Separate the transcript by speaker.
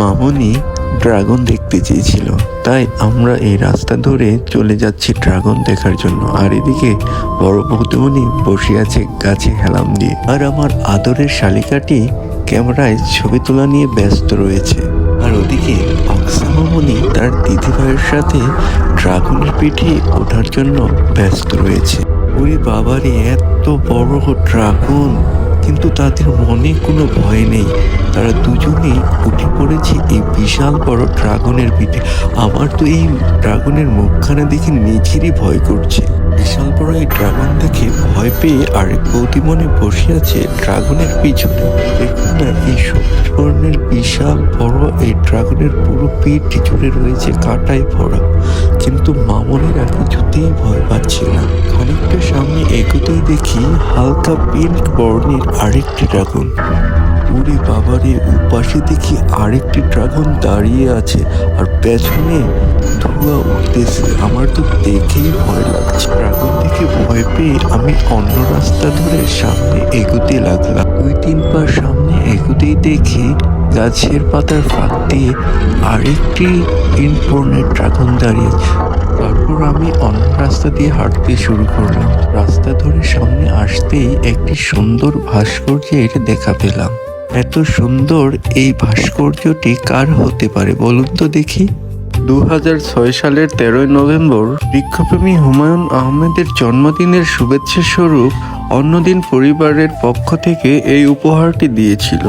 Speaker 1: মামনি dragon দেখতে চেয়েছিল, তাই আমরা এই রাস্তা ধরে চলে যাচ্ছি ড্রাগন দেখার জন্য। আর এদিকে বড় বৌদিমণি বসে আছে গাছে হেলাম দিয়ে, আর আমার আদরের শালিকাটি ক্যামেরায় ছবি তোলা নিয়ে ব্যস্ত রয়েছে। আর ওদিকে অক্সা মামনি তার দিদিভাইয়ের সাথে ড্রাগনের পিঠে ওঠার জন্য ব্যস্ত রয়েছে। ওরে বাবারে, এত বড় ড্রাগন! কিন্তু তাদের মনে কোনো ভয় নেই, তারা দুজনেই উঠে পড়েছে এই বিশাল বড় ড্রাগনের পিঠে। আমার তো এই ড্রাগনের মুখখানা দেখে নিজেরই ভয় করছে। বিশাল বড় এই ড্রাগন দেখে ভয় পেয়ে আরেক বৌদিমণি বসে আছে ড্রাগনের পিছনে। দেখুন না, এই সবুজ বর্ণের বিশাল বড় এই ড্রাগনের পুরো পিঠ জুড়ে রয়েছে কাঁটায় ভরা, কিন্তু মামনিরা কিছুতেই ভয় পাচ্ছে না। খানিকটা সামনে এগোতেই দেখি হালকা পিঙ্ক বর্ণের আরেকটি ড্রাগন। ওরে বাবারে, উপাশে দেখি আরেকটি ড্রাগন দাঁড়িয়ে আছে, আর পেছনে ধোঁয়া উঠতেছে। আমার তো দেখেই ভয় লাগছে। ড্রাগন দেখে ভয় পেয়ে আমি অন্য রাস্তা ধরে সামনে এগোতে লাগলাম। 2-3 পা সামনে এগোতেই দেখি গাছের পাতার ফাঁক দিয়ে আরেকটি পিঙ্ক বর্ণের ড্রাগন দাঁড়িয়ে। তারপর আমি অন্য রাস্তা দিয়ে হাঁটতে শুরু করলাম। রাস্তা ধরে সামনে আসতেই একটি সুন্দর ভাস্কর্যের দেখা পেলাম। এত সুন্দর এই ভাস্কর্যটি কার হতে পারে বলুন তো দেখি? 2006 সালের 13ই নভেম্বর বৃক্ষপ্রেমী হুমায়ুন আহমেদের জন্মদিনের শুভেচ্ছা স্বরূপ অন্যদিন পরিবারের পক্ষ থেকে এই উপহারটি দিয়েছিল।